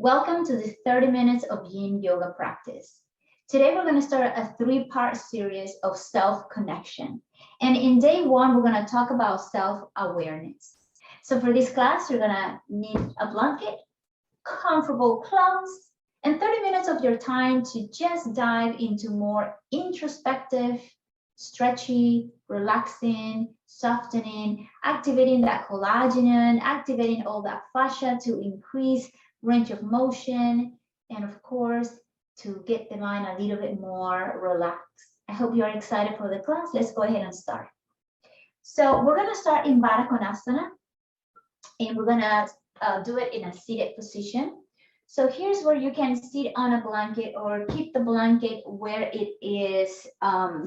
Welcome to the 30 minutes of yin yoga practice. Today we're going to start a 3-part series of self-connection. And in day 1, we're going to talk about self-awareness. So for this class, you're going to need a blanket, comfortable clothes, and 30 minutes of your time to just dive into more introspective, stretchy, relaxing, softening, activating that collagen, activating all that fascia to increase range of motion, and of course, to get the mind a little bit more relaxed. I hope you are excited for the class. Let's go ahead and start. So we're going to start in Baddha Konasana, and we're going to do it in a seated position. So here's where you can sit on a blanket or keep the blanket where it is.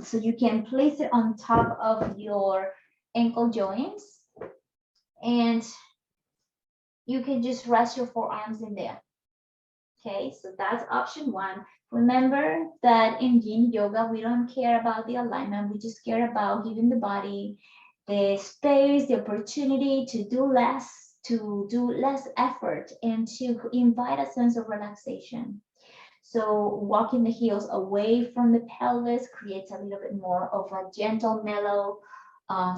So you can place it on top of your ankle joints, and you can just rest your forearms in there. Okay, so that's option 1. Remember that in yin yoga, we don't care about the alignment. We just care about giving the body the space, the opportunity to do less effort, and to invite a sense of relaxation. So walking the heels away from the pelvis creates a little bit more of a gentle, mellow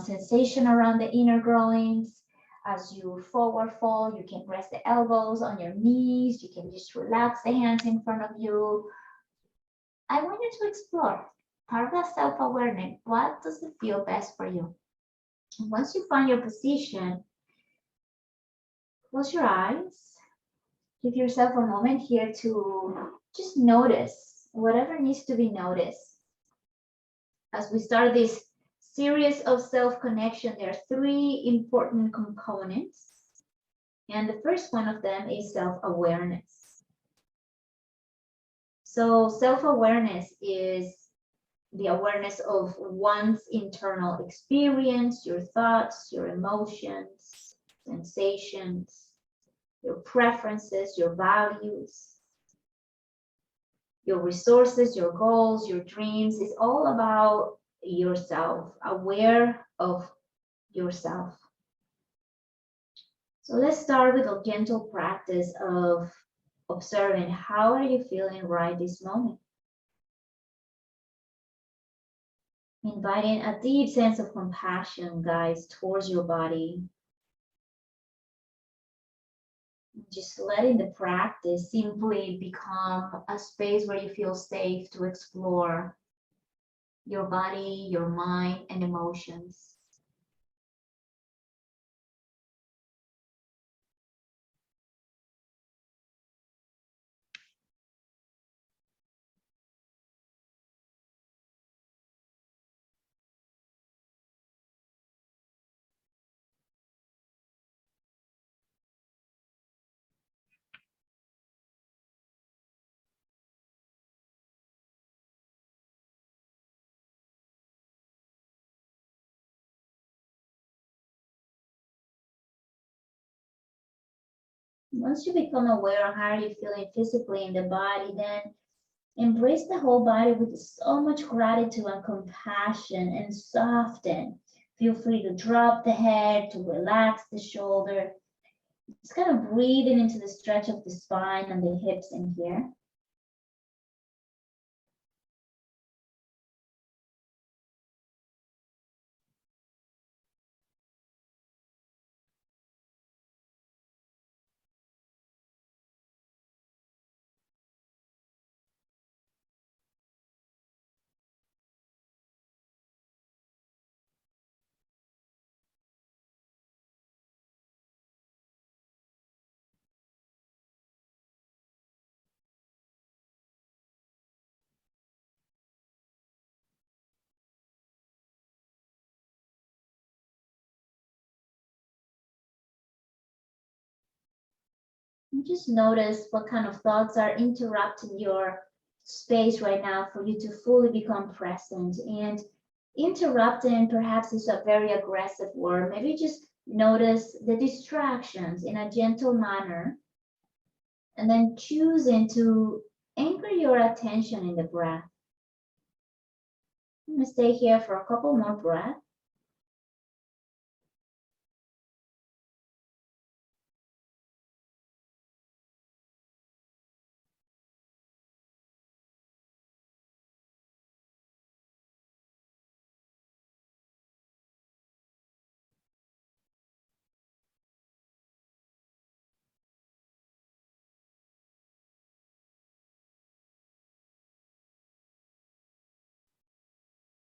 sensation around the inner groins. As you forward fold, you can rest the elbows on your knees. You can just relax the hands in front of you. I want you to explore part of that self-awareness. What does it feel best for you? And once you find your position, close your eyes. Give yourself a moment here to just notice whatever needs to be noticed. As we start this series of self-connection, there are 3 important components. And the first one of them is self-awareness. So self-awareness is the awareness of one's internal experience, your thoughts, your emotions, sensations, your preferences, your values, your resources, your goals, your dreams. It's all about yourself, aware of yourself. So let's start with a gentle practice of observing how are you feeling right this moment. Inviting a deep sense of compassion, guys, towards your body. Just letting the practice simply become a space where you feel safe to explore your body, your mind, and emotions. Once you become aware of how you're feeling physically in the body, then embrace the whole body with so much gratitude and compassion and soften. Feel free to drop the head, to relax the shoulder. Just kind of breathing into the stretch of the spine and the hips in here. And just notice what kind of thoughts are interrupting your space right now for you to fully become present. And interrupting perhaps is a very aggressive word. Maybe just notice the distractions in a gentle manner, and then choosing to anchor your attention in the breath. I'm going to stay here for a couple more breaths.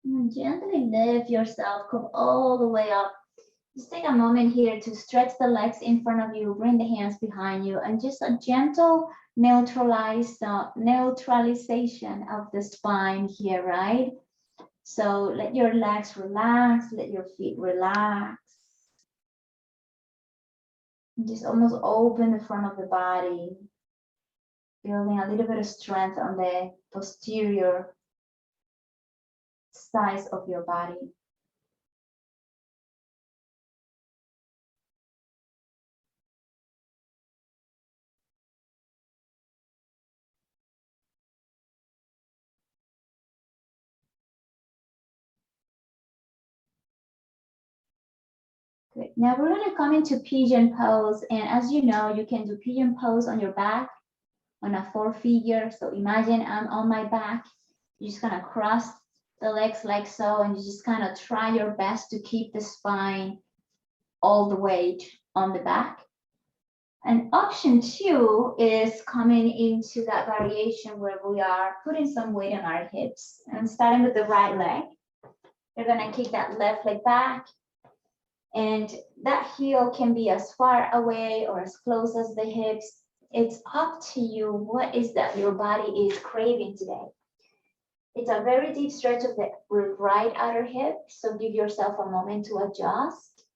And gently lift yourself, come all the way up. Just take a moment here to stretch the legs in front of you, bring the hands behind you, and just a gentle neutralization of the spine here, right? So let your legs relax, let your feet relax. And just almost open the front of the body, building a little bit of strength on the posterior sides of your body. Good. Now we're going to come into pigeon pose. And as you know, you can do pigeon pose on your back, on a 4-figure. So imagine I'm on my back. You're just going to cross the legs like so, and you just kind of try your best to keep the spine all the way on the back. And option 2 is coming into that variation where we are putting some weight on our hips. And starting with the right leg, you're going to kick that left leg back. And that heel can be as far away or as close as the hips. It's up to you. What is that your body is craving today? It's a very deep stretch of the right outer hip. So give yourself a moment to adjust.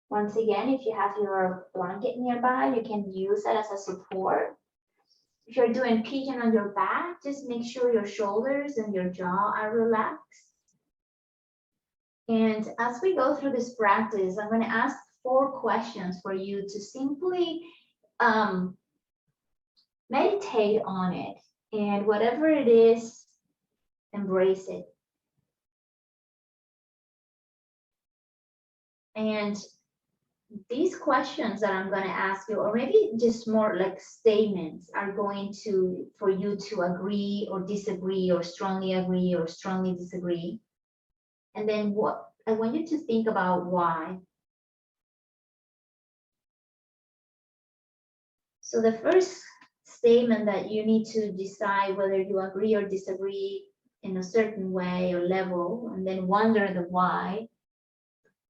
Once again, if you have your blanket nearby, you can use it as a support. If you're doing pigeon on your back, just make sure your shoulders and your jaw are relaxed. And as we go through this practice, I'm going to ask 4 questions for you to simply meditate on it. And whatever it is, embrace it. And these questions that I'm going to ask you, or maybe just more like statements, are going to, for you to agree or disagree, or strongly agree or strongly disagree. And then what I want you to think about why. So the first statement that you need to decide whether you agree or disagree in a certain way or level, and then wonder the why,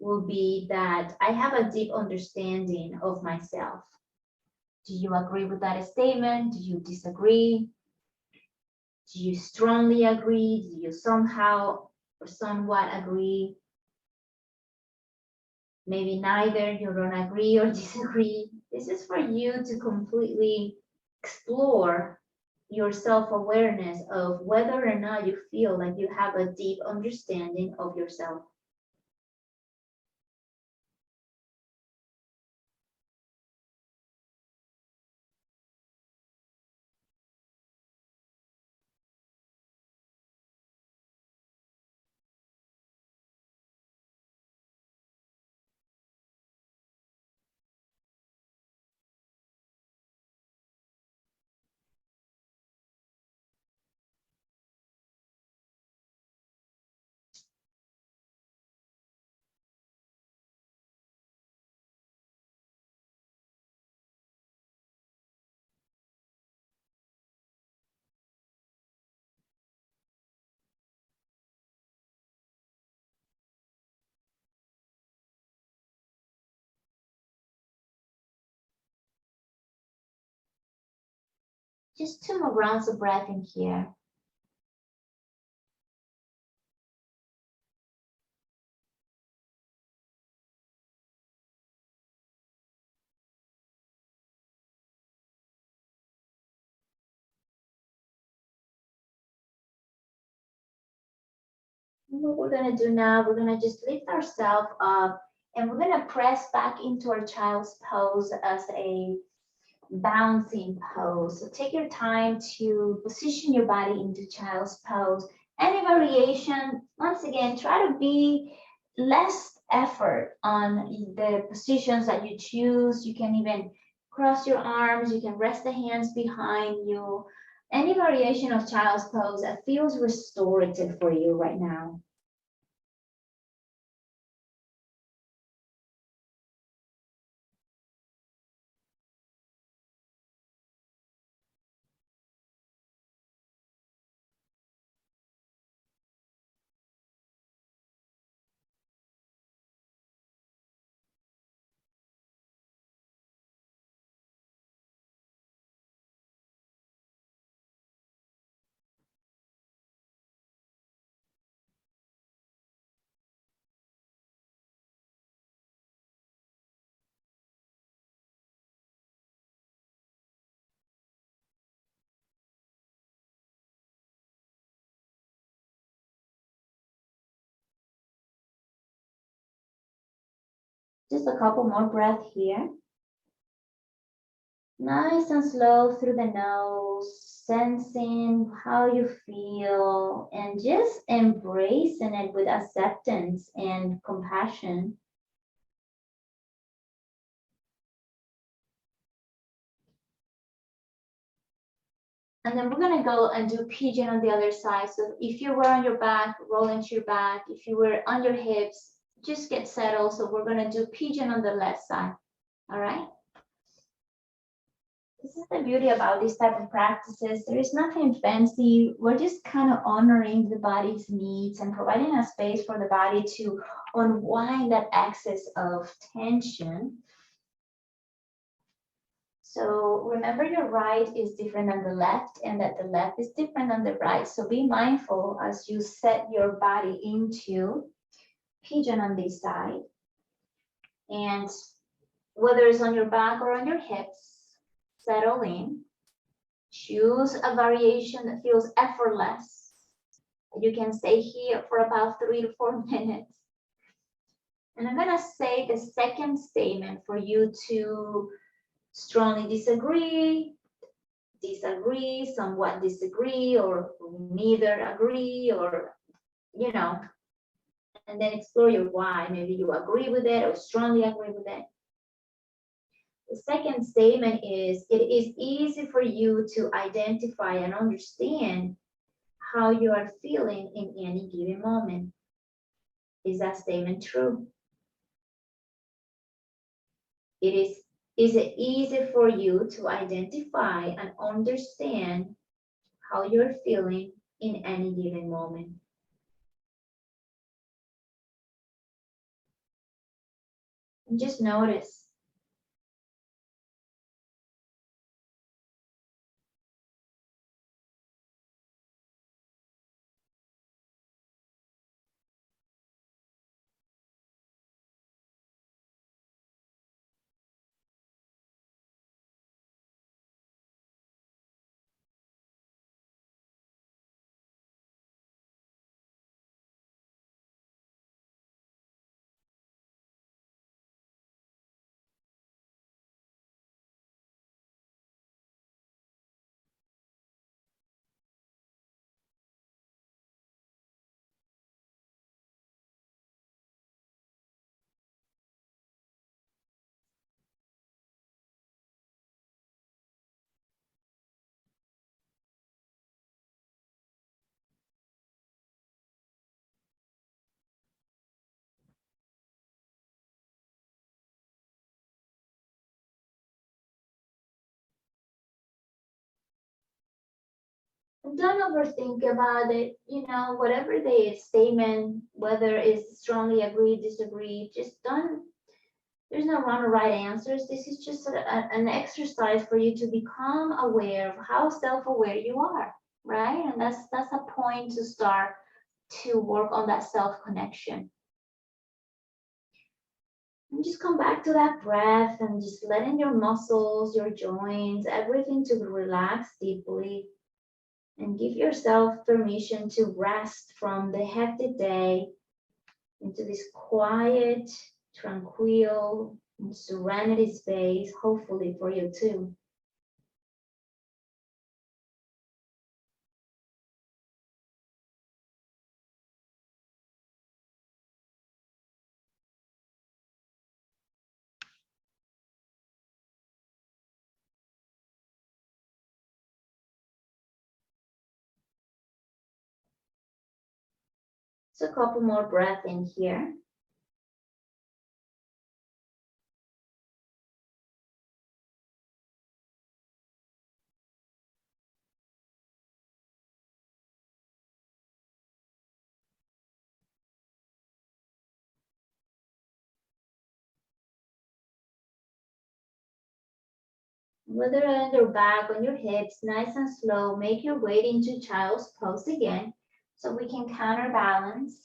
will be that I have a deep understanding of myself. Do you agree with that statement? Do you disagree? Do you strongly agree? Do you somehow or somewhat agree? Maybe neither, you don't agree or disagree. This is for you to completely explore your self-awareness of whether or not you feel like you have a deep understanding of yourself. Just 2 more rounds of breath in here. And what we're going to do now, we're going to just lift ourselves up, and we're going to press back into our child's pose as a bouncing pose. So take your time to position your body into child's pose. Any variation, once again, try to be less effort on the positions that you choose. You can even cross your arms, you can rest the hands behind you. Any variation of child's pose that feels restorative for you right now. Just a couple more breaths here. Nice and slow through the nose, sensing how you feel and just embracing it with acceptance and compassion. And then we're gonna go and do pigeon on the other side. So if you were on your back, roll into your back. If you were on your hips, just get settled. So we're gonna do pigeon on the left side, all right? This is the beauty about these type of practices. There is nothing fancy. We're just kind of honoring the body's needs and providing a space for the body to unwind that excess of tension. So remember, your right is different than the left, and that the left is different than the right. So be mindful as you set your body into pigeon on this side. And whether it's on your back or on your hips, settle in. Choose a variation that feels effortless. You can stay here for about 3 to 4 minutes. And I'm gonna say the second statement for you to strongly disagree, somewhat disagree, or neither agree, or, you know, and then explore your why. Maybe you agree with it or strongly agree with it. The second statement is, it is easy for you to identify and understand how you are feeling in any given moment. Is that statement true? Is it easy for you to identify and understand how you're feeling in any given moment? And just notice. Don't overthink about it. You know, whatever the statement, whether it's strongly agree, disagree, just don't. There's no wrong or right answers. This is just an exercise for you to become aware of how self-aware you are, right? And that's a point to start to work on that self-connection. And just come back to that breath and just letting your muscles, your joints, everything to relax deeply. And give yourself permission to rest from the hectic day into this quiet, tranquil, and serenity space, hopefully for you too. So a couple more breaths in here. Whether on your back, on your hips, nice and slow, make your way into child's pose again so we can counterbalance.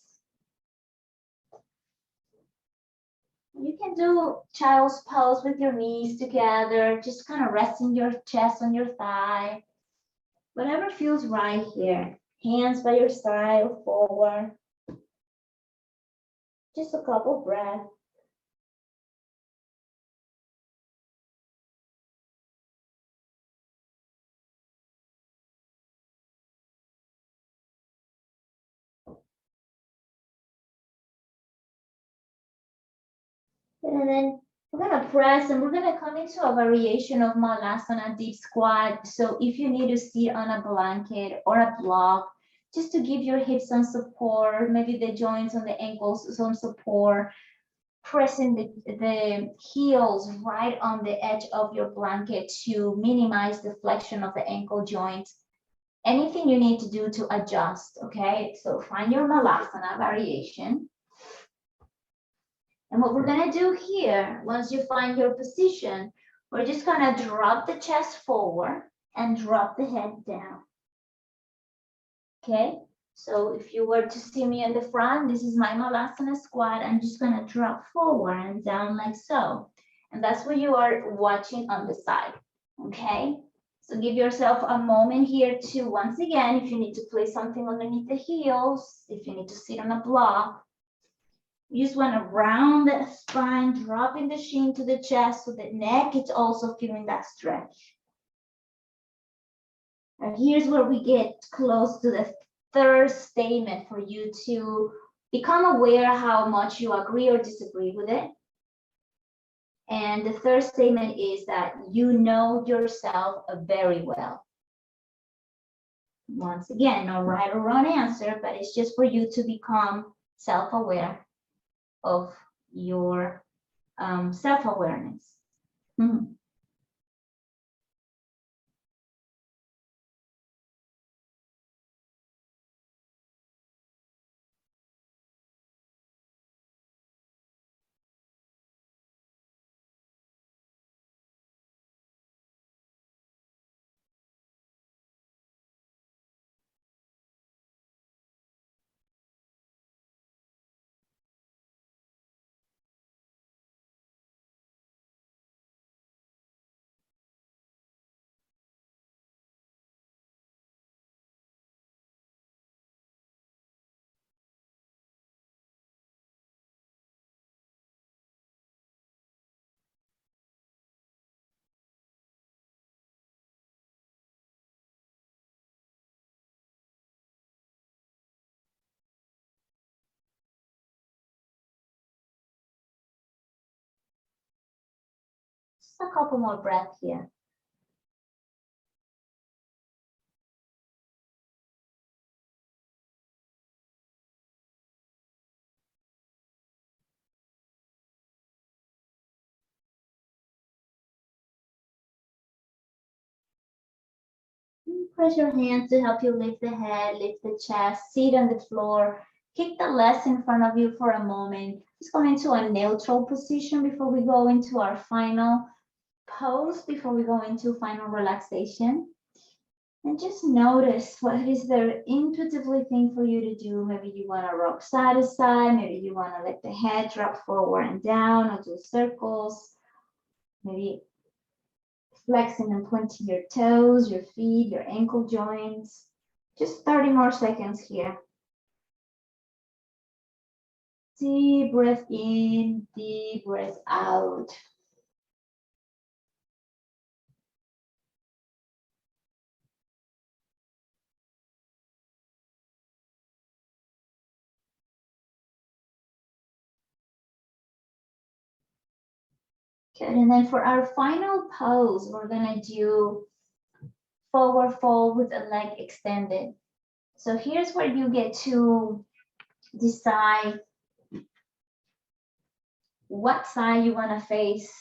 You can do child's pose with your knees together, just kind of resting your chest on your thigh. Whatever feels right here. Hands by your side or forward. Just a couple breaths. And then we're gonna press and we're gonna come into a variation of Malasana deep squat. So if you need to sit on a blanket or a block, just to give your hips some support, maybe the joints on the ankles some support, pressing the heels right on the edge of your blanket to minimize the flexion of the ankle joint. Anything you need to do to adjust, okay? So find your Malasana variation. And what we're gonna do here, once you find your position, we're just gonna drop the chest forward and drop the head down. Okay, so if you were to see me in the front, this is my Malasana squat. I'm just gonna drop forward and down like so. And that's what you are watching on the side, okay? So give yourself a moment here to, once again, if you need to place something underneath the heels, if you need to sit on a block, you just want to round that spine, dropping the shin to the chest so the neck is also feeling that stretch. And here's where we get close to the third statement for you to become aware how much you agree or disagree with it. And the third statement is that you know yourself very well. Once again, no right or wrong answer, but it's just for you to become self-aware of your self-awareness. Just a couple more breaths here. Press your hands to help you lift the head, lift the chest, sit on the floor, kick the legs in front of you for a moment. Just go into a neutral position before we go into our final pose, before we go into final relaxation. And just notice what is the intuitively thing for you to do. Maybe you want to rock side to side. Maybe you want to let the head drop forward and down or do circles. Maybe flexing and pointing your toes, your feet, your ankle joints. Just 30 more seconds here. Deep breath in, deep breath out. Good, and then for our final pose, we're gonna do forward fold with a leg extended. So here's where you get to decide what side you want to face,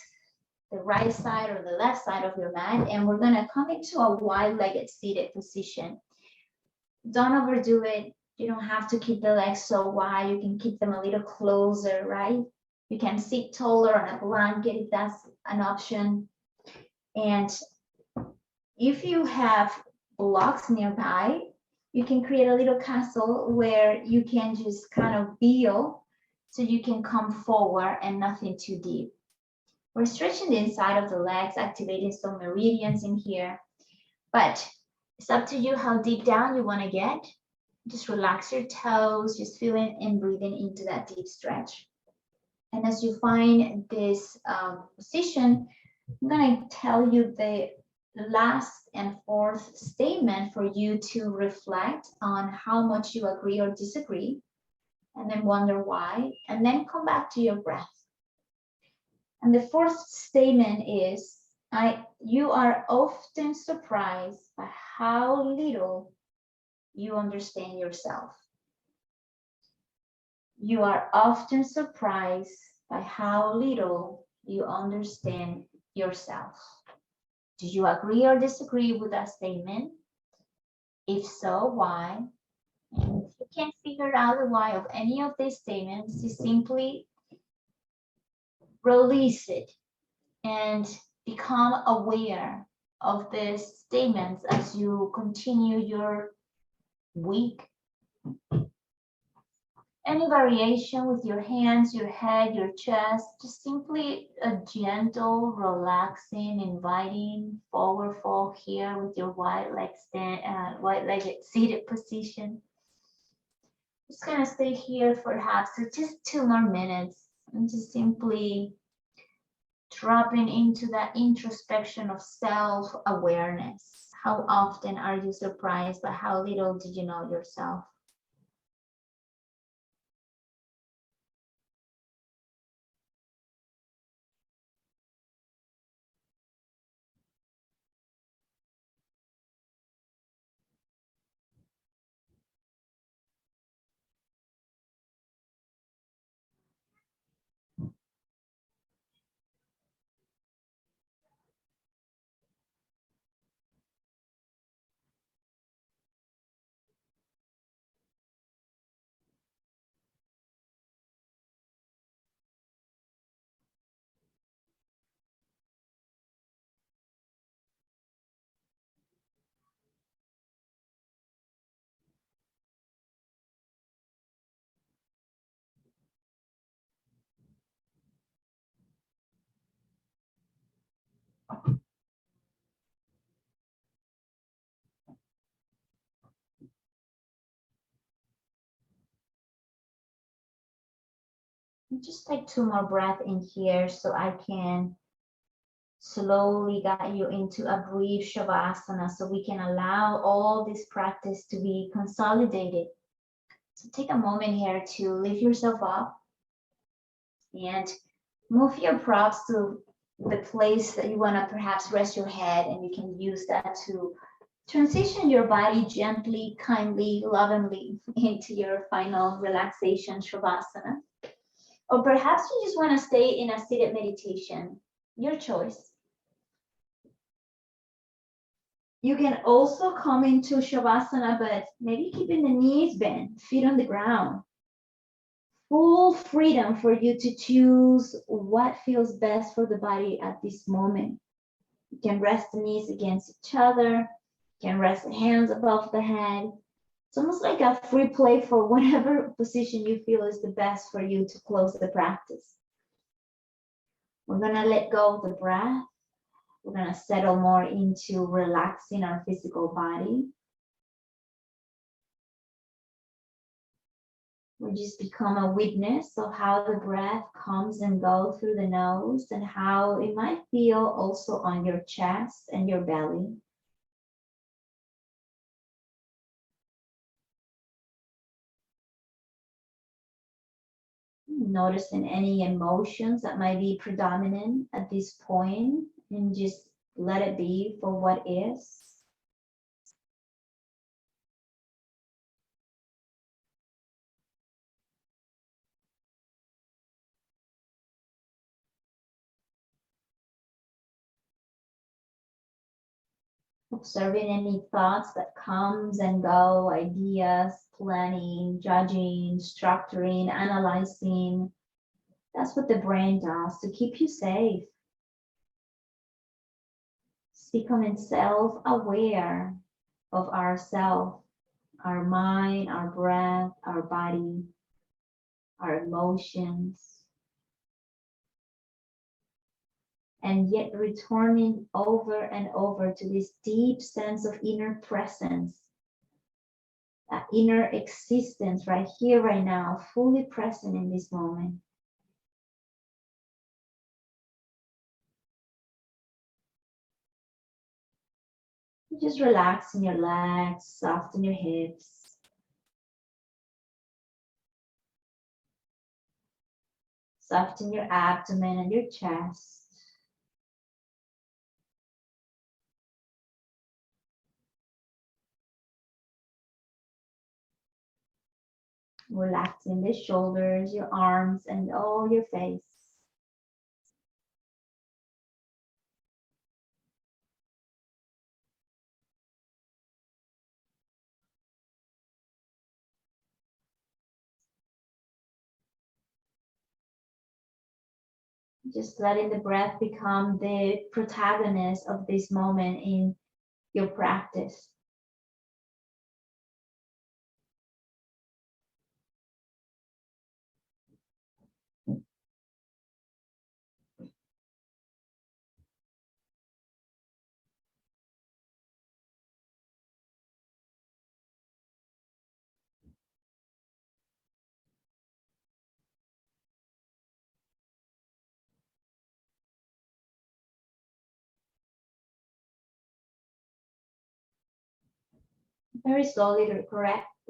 the right side or the left side of your mat, and we're gonna come into a wide-legged seated position. Don't overdo it. You don't have to keep the legs so wide. You can keep them a little closer, right? You can sit taller on a blanket if that's an option. And if you have blocks nearby, you can create a little castle where you can just kind of feel so you can come forward and nothing too deep. We're stretching the inside of the legs, activating some meridians in here, but it's up to you how deep down you want to get. Just relax your toes, just feeling and breathing into that deep stretch. And as you find this position, I'm going to tell you the last and fourth statement for you to reflect on how much you agree or disagree, and then wonder why, and then come back to your breath. And the fourth statement is, you are often surprised by how little you understand yourself. You are often surprised by how little you understand yourself. Do you agree or disagree with that statement? If so, why? And if you can't figure out the why of any of these statements, you simply release it and become aware of these statements as you continue your week. Any variation with your hands, your head, your chest, just simply a gentle, relaxing, inviting forward fold here with your wide-legged seated position. Just gonna stay here perhaps for just 2 more minutes and just simply dropping into that introspection of self-awareness. How often are you surprised by how little do you know yourself? Just take 2 more breaths in here so I can slowly guide you into a brief Shavasana so we can allow all this practice to be consolidated. So take a moment here to lift yourself up and move your props to the place that you want to perhaps rest your head, and you can use that to transition your body gently, kindly, lovingly into your final relaxation Shavasana. Or perhaps you just want to stay in a seated meditation, your choice. You can also come into Shavasana, but maybe keeping the knees bent, feet on the ground. Full freedom for you to choose what feels best for the body at this moment. You can rest the knees against each other. You can rest the hands above the head. It's almost like a free play for whatever position you feel is the best for you to close the practice. We're gonna let go of the breath. We're gonna settle more into relaxing our physical body. We just become a witness of how the breath comes and goes through the nose and how it might feel also on your chest and your belly. Noticing any emotions that might be predominant at this point, and just let it be for what is. Observing any thoughts that comes and go, ideas, planning, judging, structuring, analyzing. That's what the brain does to keep you safe. It's becoming self-aware of ourself, our mind, our breath, our body, our emotions. And yet returning over and over to this deep sense of inner presence, that inner existence right here, right now, fully present in this moment. Just relax in your legs, soften your hips. Soften your abdomen and your chest. Relaxing the shoulders, your arms, and all your face. Just letting the breath become the protagonist of this moment in your practice. Very slowly to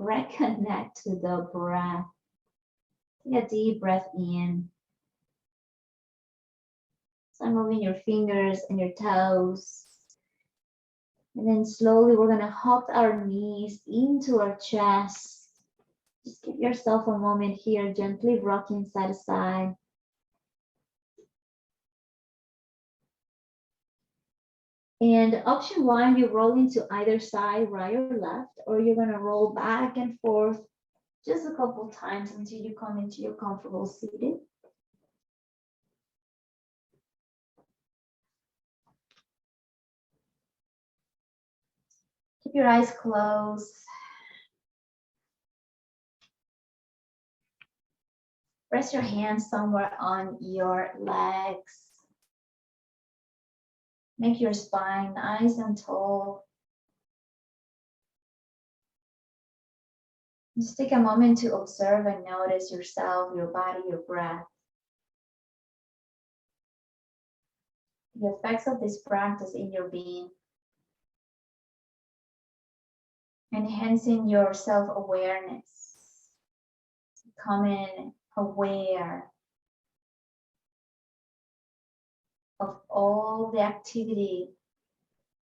reconnect to the breath. Take a deep breath in. So moving your fingers and your toes. And then slowly we're gonna hug our knees into our chest. Just give yourself a moment here, gently rocking side to side. And option one, you roll into either side, right or left, or you're gonna roll back and forth just a couple times until you come into your comfortable seated. Keep your eyes closed. Rest your hands somewhere on your legs. Make your spine nice and tall. Just take a moment to observe and notice yourself, your body, your breath. The effects of this practice in your being. Enhancing your self-awareness. Becoming aware of all the activity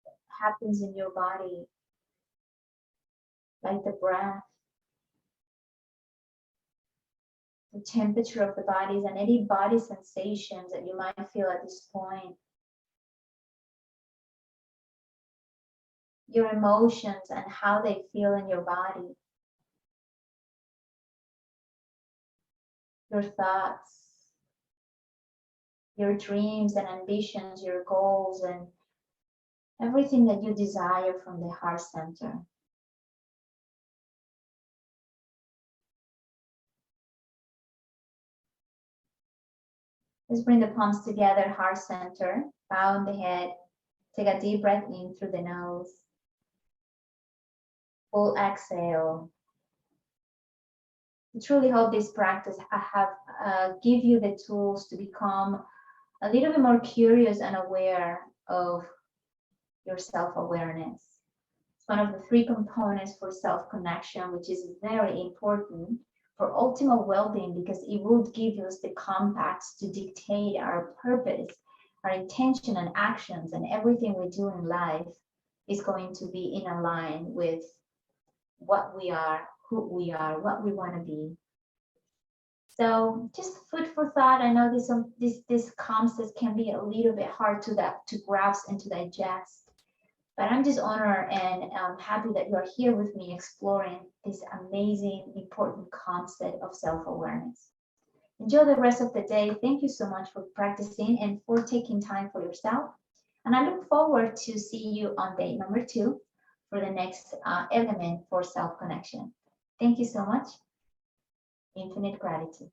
that happens in your body, like the breath, the temperature of the bodies, and any body sensations that you might feel at this point. Your emotions and how they feel in your body. Your thoughts, your dreams and ambitions, your goals, and everything that you desire from the heart center. Let's bring the palms together, heart center, bow the head. Take a deep breath in through the nose. Full exhale. I truly hope this practice give you the tools to become a little bit more curious and aware of your self-awareness. It's one of the three components for self-connection, which is very important for ultimate well-being because it will give us the compass to dictate our purpose, our intention and actions, and everything we do in life is going to be in line with what we are, who we are, what we want to be. So just food for thought. I know this concept can be a little bit hard to grasp and to digest. But I'm just honored and happy that you're here with me exploring this amazing, important concept of self-awareness. Enjoy the rest of the day. Thank you so much for practicing and for taking time for yourself. And I look forward to see you on day number 2 for the next element for self-connection. Thank you so much. Infinite gratitude.